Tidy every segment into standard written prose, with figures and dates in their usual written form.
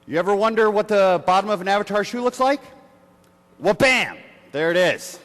You ever wonder what the bottom of an Avatar shoe looks like? Well, bam! There it is.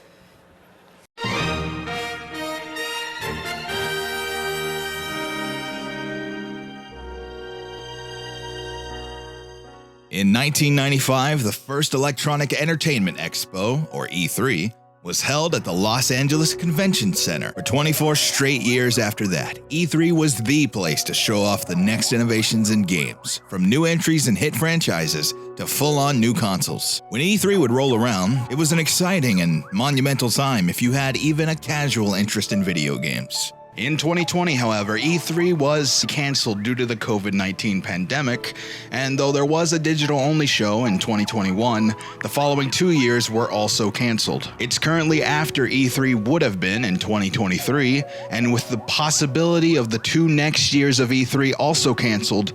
In 1995, the first Electronic Entertainment Expo, or E3, was held at the Los Angeles Convention Center. For 24 straight years after that, E3 was the place to show off the next innovations in games, from new entries and hit franchises to full-on new consoles. When E3 would roll around, it was an exciting and monumental time if you had even a casual interest in video games. In 2020, however, E3 was canceled due to the COVID-19 pandemic, and though there was a digital-only show in 2021, the following 2 years were also canceled. It's currently after E3 would have been in 2023, and with the possibility of the 2 next years of E3 also canceled,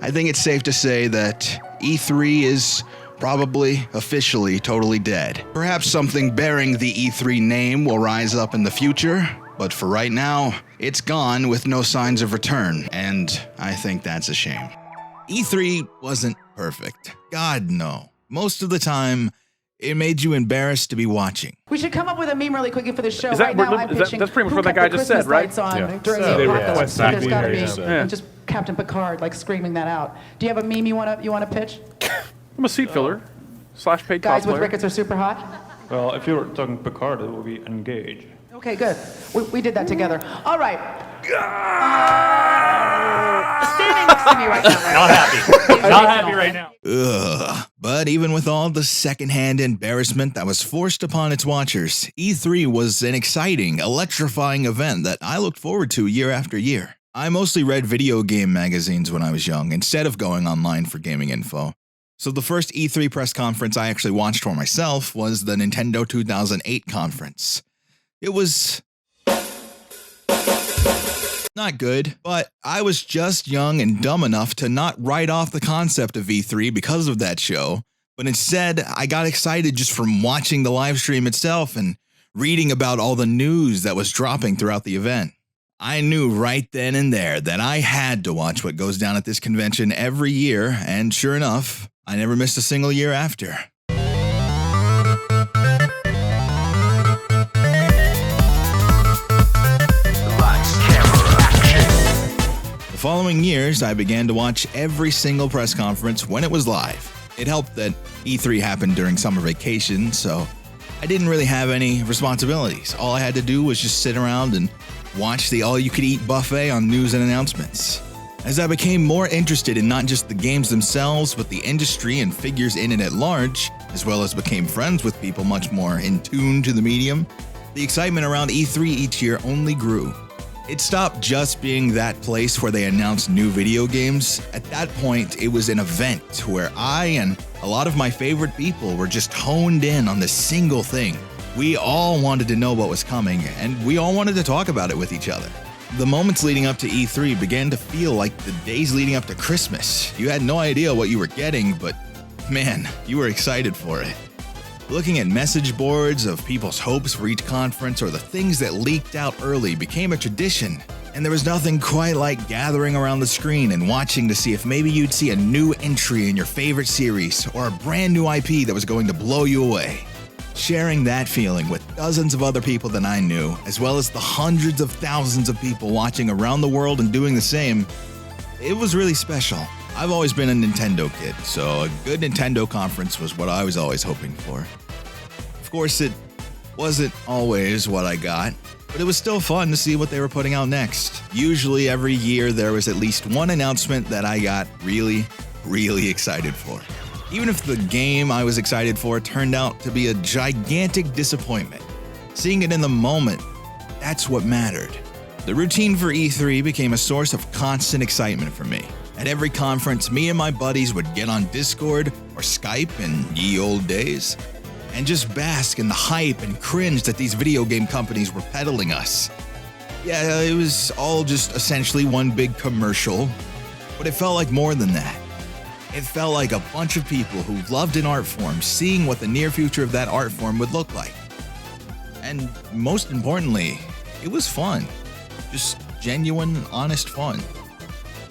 I think it's safe to say that E3 is probably officially totally dead. Perhaps something bearing the E3 name will rise up in the future, but for right now, it's gone with no signs of return, and I think that's a shame. E3 wasn't perfect. God, no. Most of the time, it made you embarrassed to be watching. We should come up with a meme really quickly for this show. Is that, right now, I'm pitching. That's pretty much what that guy just said, right? On during the apocalypse. So there's got to be just Captain Picard like screaming that out. Do you have a meme you want to pitch? I'm a seat filler / paid Guys cosplayer. with rickets are super hot. Well, if you're talking Picard, it will be engage. Okay, good. We did that together. All right. Standing next to me right now. Not happy. Not happy right now. Ugh. But even with all the secondhand embarrassment that was forced upon its watchers, E3 was an exciting, electrifying event that I looked forward to year after year. I mostly read video game magazines when I was young, instead of going online for gaming info. So the first E3 press conference I actually watched for myself was the Nintendo 2008 conference. It was not good, but I was just young and dumb enough to not write off the concept of E3 because of that show, but instead I got excited just from watching the live stream itself and reading about all the news that was dropping throughout the event. I knew right then and there that I had to watch what goes down at this convention every year, and sure enough, I never missed a single year after. The following years, I began to watch every single press conference when it was live. It helped that E3 happened during summer vacation, so I didn't really have any responsibilities. All I had to do was just sit around and watch the all-you-could-eat buffet on news and announcements. As I became more interested in not just the games themselves, but the industry and figures in it at large, as well as became friends with people much more in tune to the medium, the excitement around E3 each year only grew. It stopped just being that place where they announced new video games. At that point, it was an event where I and a lot of my favorite people were just honed in on this single thing. We all wanted to know what was coming, and we all wanted to talk about it with each other. The moments leading up to E3 began to feel like the days leading up to Christmas. You had no idea what you were getting, but man, you were excited for it. Looking at message boards of people's hopes for each conference or the things that leaked out early became a tradition, and there was nothing quite like gathering around the screen and watching to see if maybe you'd see a new entry in your favorite series or a brand new IP that was going to blow you away. Sharing that feeling with dozens of other people that I knew, as well as the hundreds of thousands of people watching around the world and doing the same, it was really special. I've always been a Nintendo kid, so a good Nintendo conference was what I was always hoping for. Of course, it wasn't always what I got, but it was still fun to see what they were putting out next. Usually every year there was at least one announcement that I got really, really excited for. Even if the game I was excited for turned out to be a gigantic disappointment, seeing it in the moment, that's what mattered. The routine for E3 became a source of constant excitement for me. At every conference, me and my buddies would get on Discord or Skype in ye old days and just bask in the hype and cringe that these video game companies were peddling us. Yeah, it was all just essentially one big commercial, but it felt like more than that. It felt like a bunch of people who loved an art form seeing what the near future of that art form would look like. And most importantly, it was fun. Just genuine, honest fun.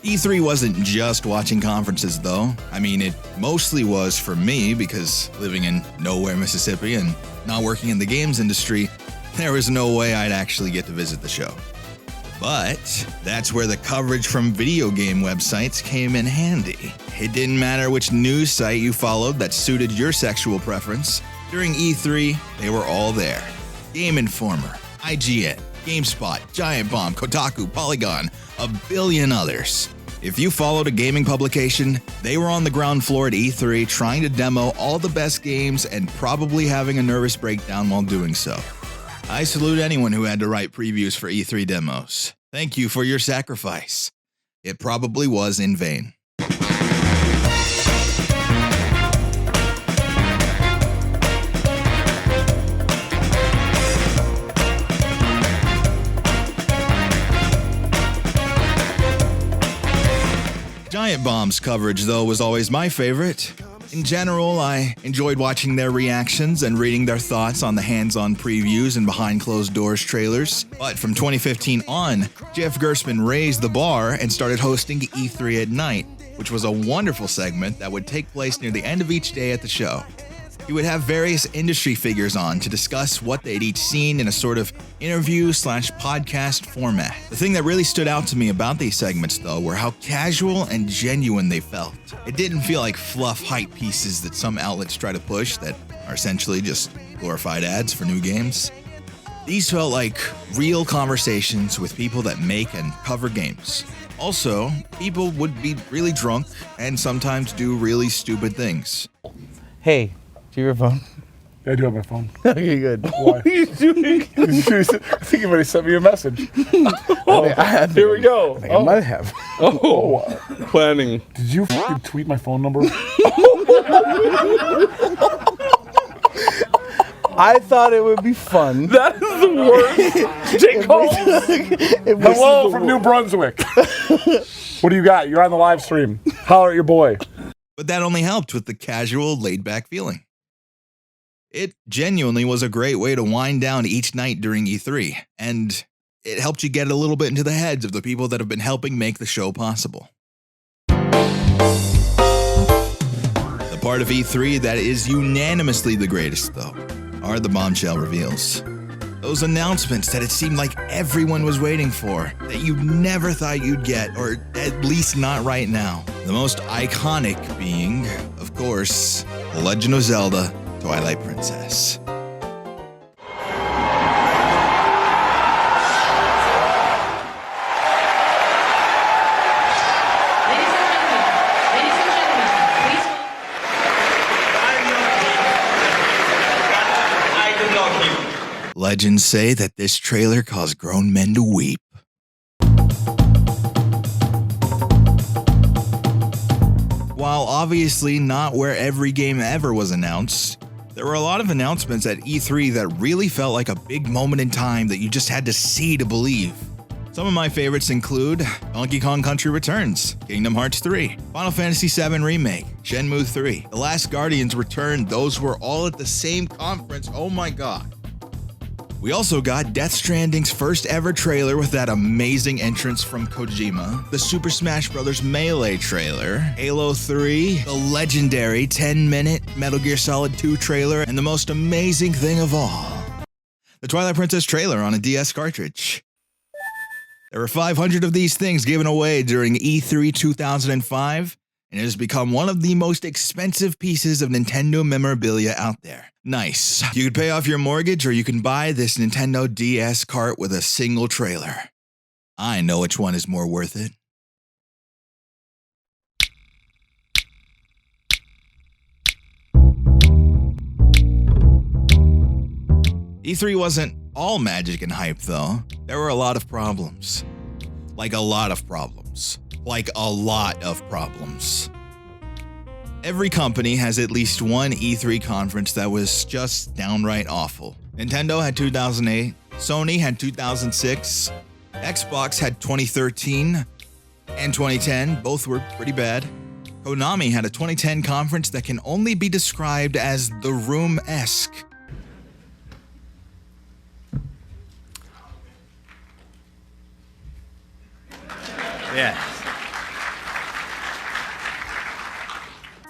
E3 wasn't just watching conferences, though. I mean, it mostly was for me because living in nowhere, Mississippi, and not working in the games industry, there was no way I'd actually get to visit the show. But that's where the coverage from video game websites came in handy. It didn't matter which news site you followed that suited your sexual preference. During E3, they were all there. GameInformer, IGN, GameSpot, Giant Bomb, Kotaku, Polygon, a billion others. If you followed a gaming publication, they were on the ground floor at E3 trying to demo all the best games and probably having a nervous breakdown while doing so. I salute anyone who had to write previews for E3 demos. Thank you for your sacrifice. It probably was in vain. Giant Bomb's coverage, though, was always my favorite. In general, I enjoyed watching their reactions and reading their thoughts on the hands-on previews and behind-closed-doors trailers. But from 2015 on, Jeff Gerstmann raised the bar and started hosting E3 at Night, which was a wonderful segment that would take place near the end of each day at the show. He would have various industry figures on to discuss what they'd each seen in a sort of interview/podcast format. The thing that really stood out to me about these segments, though, were how casual and genuine they felt. It didn't feel like fluff hype pieces that some outlets try to push that are essentially just glorified ads for new games. These felt like real conversations with people that make and cover games. Also, people would be really drunk and sometimes do really stupid things. Hey, do you have your phone? Yeah, I do have my phone. Okay, good. Why? What are you doing? I think you already sent me a message. Here we go. I might have. Planning. Did you f***ing tweet my phone number? I thought it would be fun. That is the worst. Jake calls. Hello from New Brunswick. What do you got? You're on the live stream. Holler at your boy. But that only helped with the casual, laid-back feeling. It genuinely was a great way to wind down each night during E3, and it helped you get a little bit into the heads of the people that have been helping make the show possible. The part of E3 that is unanimously the greatest, though, are the bombshell reveals. Those announcements that it seemed like everyone was waiting for, that you never thought you'd get, or at least not right now. The most iconic being, of course, The Legend of Zelda: Twilight Princess. Legends say that this trailer caused grown men to weep. While obviously not where every game ever was announced, there were a lot of announcements at E3 that really felt like a big moment in time that you just had to see to believe. Some of my favorites include Donkey Kong Country Returns, Kingdom Hearts 3, Final Fantasy VII Remake, Shenmue 3, The Last Guardian's Return. Those were all at the same conference. Oh my god. We also got Death Stranding's first ever trailer with that amazing entrance from Kojima, the Super Smash Bros. Melee trailer, Halo 3, the legendary 10-minute Metal Gear Solid 2 trailer, and the most amazing thing of all, the Twilight Princess trailer on a DS cartridge. There were 500 of these things given away during E3 2005, and it has become one of the most expensive pieces of Nintendo memorabilia out there. Nice. You could pay off your mortgage or you can buy this Nintendo DS cart with a single trailer. I know which one is more worth it. E3 wasn't all magic and hype, though. There were a lot of problems. Like a lot of problems. Every company has at least one E3 conference that was just downright awful. Nintendo had 2008, Sony had 2006, Xbox had 2013 and 2010, both were pretty bad. Konami had a 2010 conference that can only be described as The Room-esque. Yes.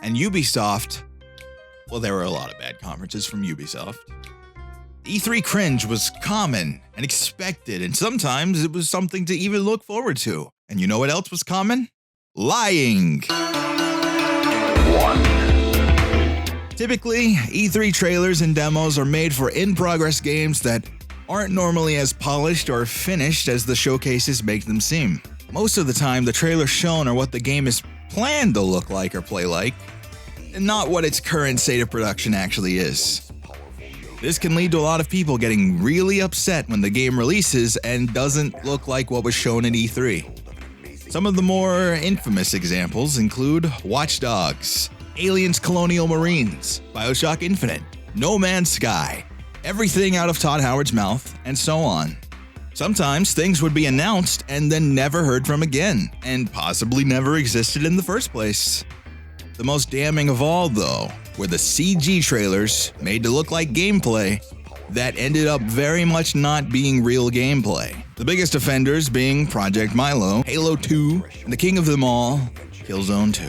And Ubisoft, well, there were a lot of bad conferences from Ubisoft. E3 cringe was common and expected, and sometimes it was something to even look forward to. And you know what else was common? Lying. Typically, E3 trailers and demos are made for in-progress games that aren't normally as polished or finished as the showcases make them seem. Most of the time, the trailers shown are what the game is planned to look like or play like, and not what its current state of production actually is. This can lead to a lot of people getting really upset when the game releases and doesn't look like what was shown at E3. Some of the more infamous examples include Watch Dogs, Aliens Colonial Marines, BioShock Infinite, No Man's Sky, everything out of Todd Howard's mouth, and so on. Sometimes things would be announced and then never heard from again, and possibly never existed in the first place. The most damning of all, though, were the CG trailers made to look like gameplay that ended up very much not being real gameplay. The biggest offenders being Project Milo, Halo 2, and the king of them all, Killzone 2.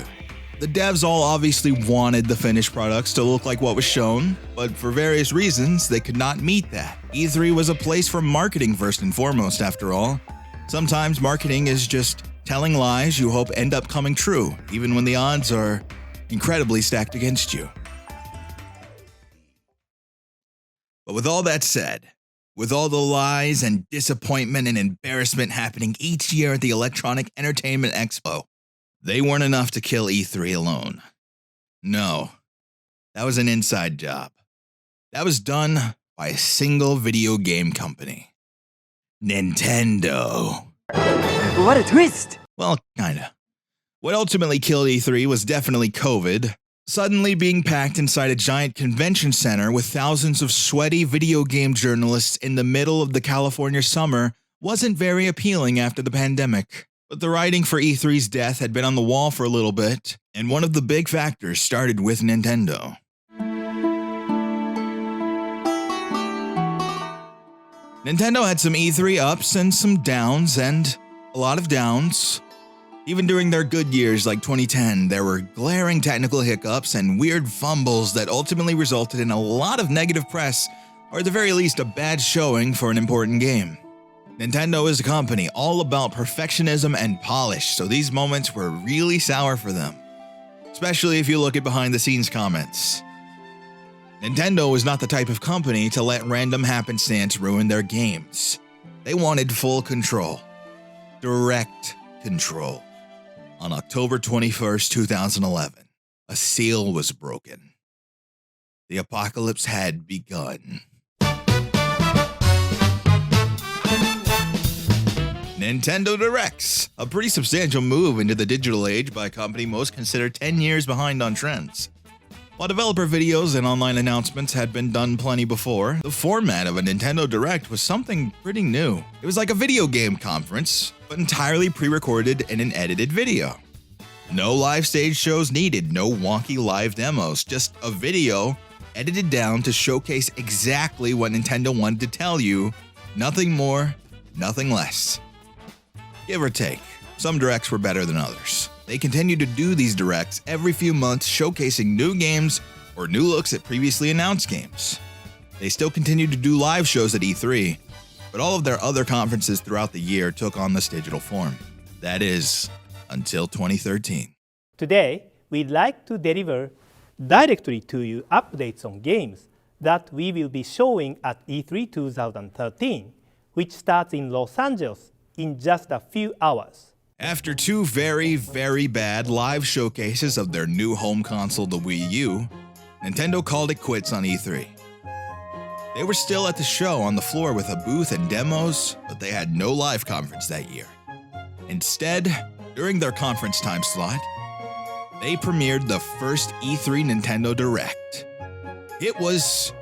The devs all obviously wanted the finished products to look like what was shown, but for various reasons, they could not meet that. E3 was a place for marketing first and foremost, after all. Sometimes marketing is just telling lies you hope end up coming true, even when the odds are incredibly stacked against you. But with all that said, with all the lies and disappointment and embarrassment happening each year at the Electronic Entertainment Expo, they weren't enough to kill E3 alone. No, that was an inside job. That was done by a single video game company. Nintendo. What a twist! Well, kinda. What ultimately killed E3 was definitely COVID. Suddenly being packed inside a giant convention center with thousands of sweaty video game journalists in the middle of the California summer wasn't very appealing after the pandemic. But the writing for E3's death had been on the wall for a little bit, and one of the big factors started with Nintendo. Nintendo had some E3 ups and some downs, and a lot of downs. Even during their good years like 2010, there were glaring technical hiccups and weird fumbles that ultimately resulted in a lot of negative press, or at the very least a bad showing for an important game. Nintendo is a company all about perfectionism and polish, so these moments were really sour for them, especially if you look at behind-the-scenes comments. Nintendo was not the type of company to let random happenstance ruin their games. They wanted full control. Direct control. On October 21st, 2011, a seal was broken. The apocalypse had begun. Nintendo Directs, a pretty substantial move into the digital age by a company most considered 10 years behind on trends. While developer videos and online announcements had been done plenty before, the format of a Nintendo Direct was something pretty new. It was like a video game conference, but entirely pre-recorded in an edited video. No live stage shows needed, no wonky live demos, just a video edited down to showcase exactly what Nintendo wanted to tell you, nothing more, nothing less. Give or take, some directs were better than others. They continued to do these directs every few months, showcasing new games or new looks at previously announced games. They still continued to do live shows at E3, but all of their other conferences throughout the year took on this digital form. That is, until 2013. Today, we'd like to deliver directly to you updates on games that we will be showing at E3 2013, which starts in Los Angeles in just a few hours. After two very, very bad live showcases of their new home console, the Wii U, Nintendo called it quits on E3. They were still at the show on the floor with a booth and demos, but they had no live conference that year. Instead, during their conference time slot, they premiered the first E3 Nintendo Direct. It was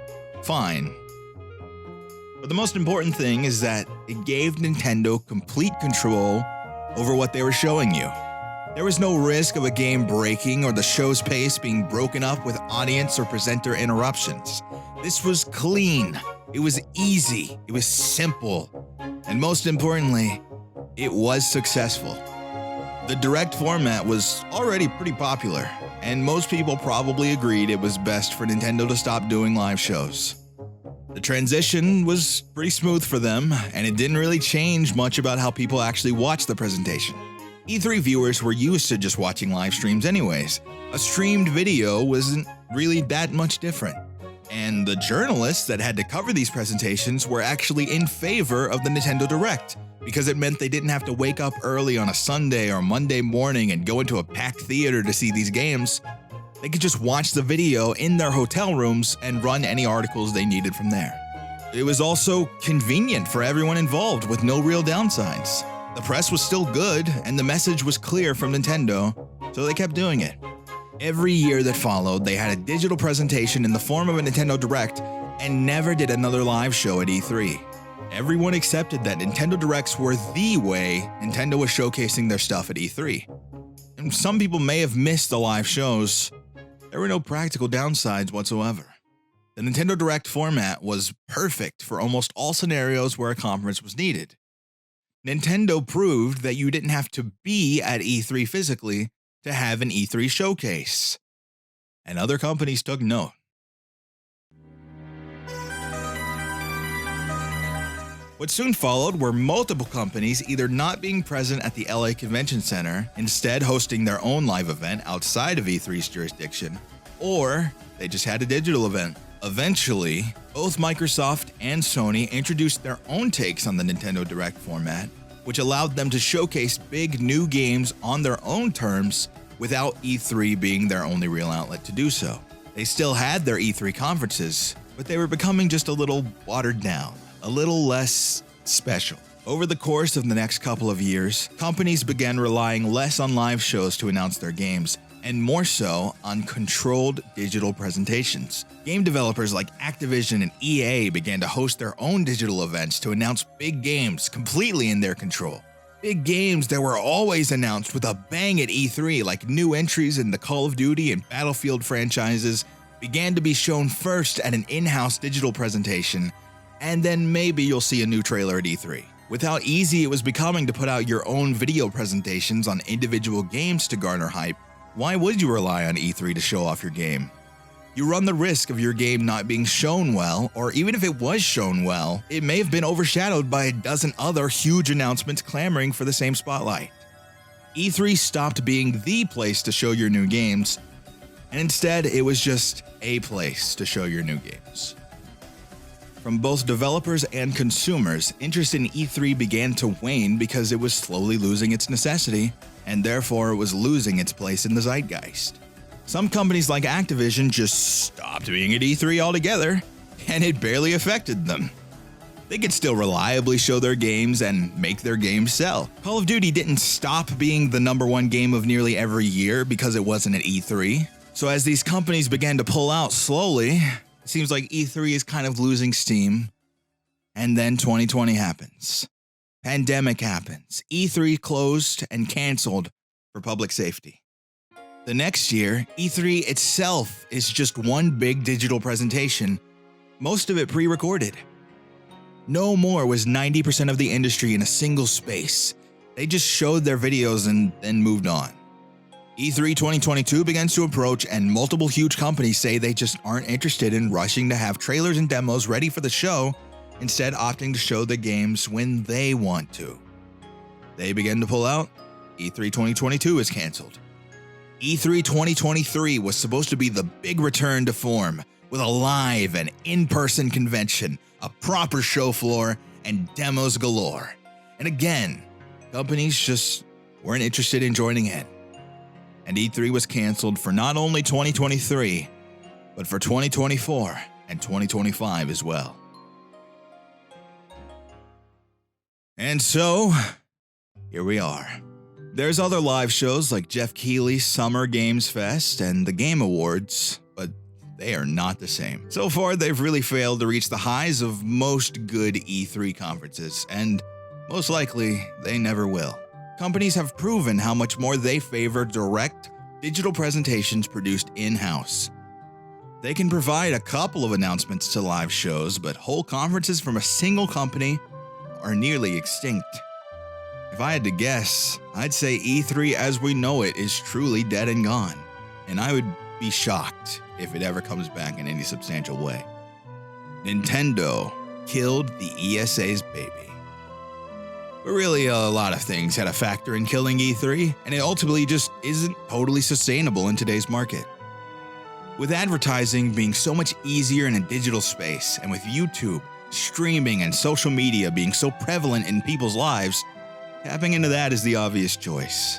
fine. But the most important thing is that it gave Nintendo complete control over what they were showing you. There was no risk of a game breaking or the show's pace being broken up with audience or presenter interruptions. This was clean, it was easy, it was simple, and most importantly, it was successful. The direct format was already pretty popular, and most people probably agreed it was best for Nintendo to stop doing live shows. The transition was pretty smooth for them, and it didn't really change much about how people actually watched the presentation. E3 viewers were used to just watching live streams anyways. A streamed video wasn't really that much different. And the journalists that had to cover these presentations were actually in favor of the Nintendo Direct, because it meant they didn't have to wake up early on a Sunday or Monday morning and go into a packed theater to see these games. They could just watch the video in their hotel rooms and run any articles they needed from there. It was also convenient for everyone involved with no real downsides. The press was still good and the message was clear from Nintendo, so they kept doing it. Every year that followed, they had a digital presentation in the form of a Nintendo Direct and never did another live show at E3. Everyone accepted that Nintendo Directs were the way Nintendo was showcasing their stuff at E3. And some people may have missed the live shows. There were no practical downsides whatsoever. The Nintendo Direct format was perfect for almost all scenarios where a conference was needed. Nintendo proved that you didn't have to be at E3 physically to have an E3 showcase. And other companies took note. What soon followed were multiple companies either not being present at the LA Convention Center, instead hosting their own live event outside of E3's jurisdiction, or they just had a digital event. Eventually, both Microsoft and Sony introduced their own takes on the Nintendo Direct format, which allowed them to showcase big new games on their own terms without E3 being their only real outlet to do so. They still had their E3 conferences, but they were becoming just a little watered down, a little less special. Over the course of the next couple of years, companies began relying less on live shows to announce their games, and more so on controlled digital presentations. Game developers like Activision and EA began to host their own digital events to announce big games completely in their control. Big games that were always announced with a bang at E3, like new entries in the Call of Duty and Battlefield franchises, began to be shown first at an in-house digital presentation, and then maybe you'll see a new trailer at E3. With how easy it was becoming to put out your own video presentations on individual games to garner hype, why would you rely on E3 to show off your game? You run the risk of your game not being shown well, or even if it was shown well, it may have been overshadowed by a dozen other huge announcements clamoring for the same spotlight. E3 stopped being the place to show your new games, and instead it was just a place to show your new games. From both developers and consumers, interest in E3 began to wane because it was slowly losing its necessity, and therefore it was losing its place in the zeitgeist. Some companies like Activision just stopped being at E3 altogether, and it barely affected them. They could still reliably show their games and make their games sell. Call of Duty didn't stop being the #1 game of nearly every year because it wasn't at E3. So as these companies began to pull out slowly, it seems like E3 is kind of losing steam. And then 2020 happens. Pandemic happens. E3 closed and canceled for public safety. The next year, E3 itself is just one big digital presentation, most of it pre-recorded. No more was 90% of the industry in a single space. They just showed their videos and then moved on. E3 2022 begins to approach, and multiple huge companies say they just aren't interested in rushing to have trailers and demos ready for the show, instead opting to show the games when they want to. They begin to pull out. E3 2022 is canceled. E3 2023 was supposed to be the big return to form, with a live and in-person convention, a proper show floor, and demos galore. And again, companies just weren't interested in joining in. And E3 was canceled for not only 2023, but for 2024 and 2025 as well. And so, here we are. There's other live shows like Jeff Keighley's Summer Games Fest and the Game Awards, but they are not the same. So far, they've really failed to reach the highs of most good E3 conferences, and most likely, they never will. Companies have proven how much more they favor direct, digital presentations produced in-house. They can provide a couple of announcements to live shows, but whole conferences from a single company are nearly extinct. If I had to guess, I'd say E3 as we know it is truly dead and gone. and I would be shocked if it ever comes back in any substantial way. Nintendo killed the ESA's baby. But really, a lot of things had a factor in killing E3, and it ultimately just isn't totally sustainable in today's market. With advertising being so much easier in a digital space, and with YouTube, streaming, and social media being so prevalent in people's lives, tapping into that is the obvious choice.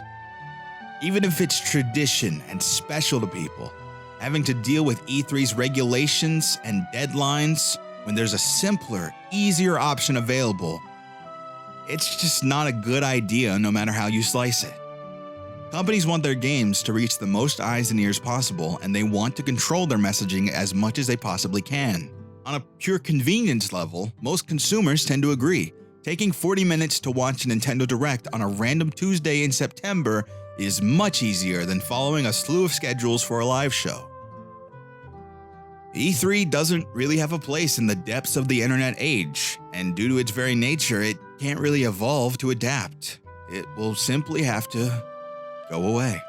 Even if it's tradition and special to people, having to deal with E3's regulations and deadlines when there's a simpler, easier option available, it's just not a good idea no matter how you slice it. Companies want their games to reach the most eyes and ears possible, and they want to control their messaging as much as they possibly can. On a pure convenience level, most consumers tend to agree. Taking 40 minutes to watch a Nintendo Direct on a random Tuesday in September is much easier than following a slew of schedules for a live show. E3 doesn't really have a place in the depths of the internet age, and due to its very nature, it can't really evolve to adapt. It will simply have to go away.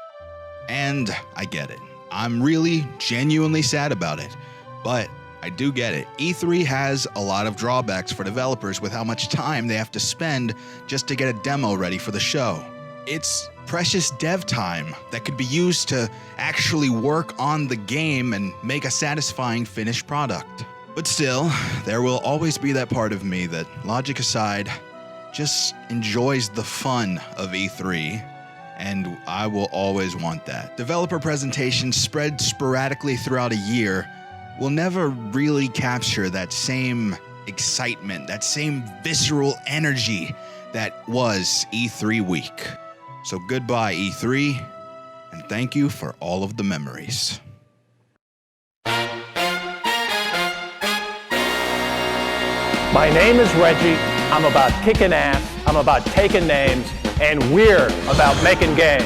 And I get it. I'm really genuinely sad about it, but I do get it. E3 has a lot of drawbacks for developers with how much time they have to spend just to get a demo ready for the show. It's precious dev time that could be used to actually work on the game and make a satisfying finished product. But still, there will always be that part of me that, logic aside, just enjoys the fun of E3, and I will always want that. Developer presentations spread sporadically throughout a year will never really capture that same excitement, that same visceral energy that was E3 week. So goodbye, E3, and thank you for all of the memories. My name is Reggie. I'm about kicking ass, I'm about taking names, and we're about making games.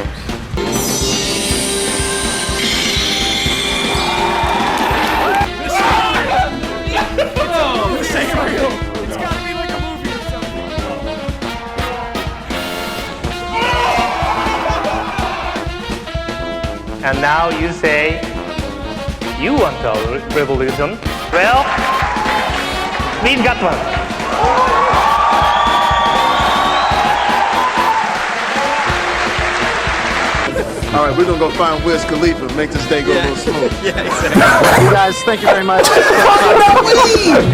This ain't real. It's gotta be like a movie or something. And now you say, you want a revolution? Well, we've got one. All right, we're gonna go find Wiz Khalifa and make this day go a little smooth. Yeah, exactly. You guys, thank you very much.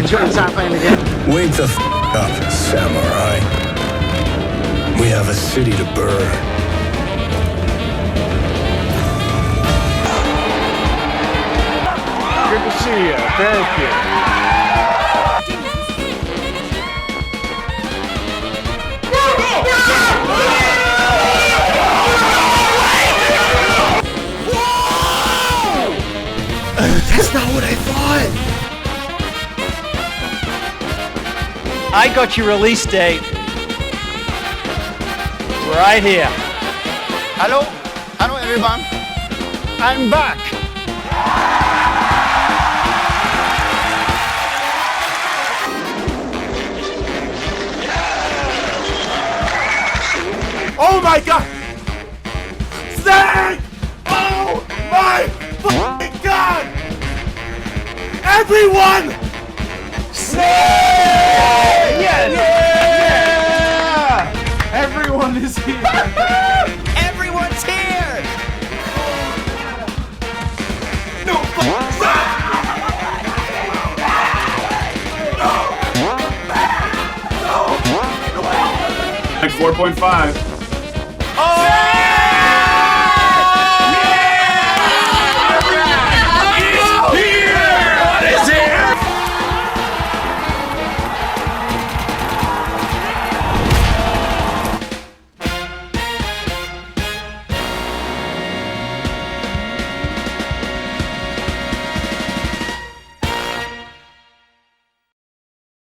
Enjoy the time playing the game. Wake the up, samurai. We have a city to burn. Good to see you. Thank you. That's not what I thought. I got your release date right here. Hello? Hello, everyone. I'm back. Oh my god! Thank! Oh my fucking god! Everyone! Say! Yes! Yeah! Everyone is here. Everyone's here. No! Like 4.5. Oh!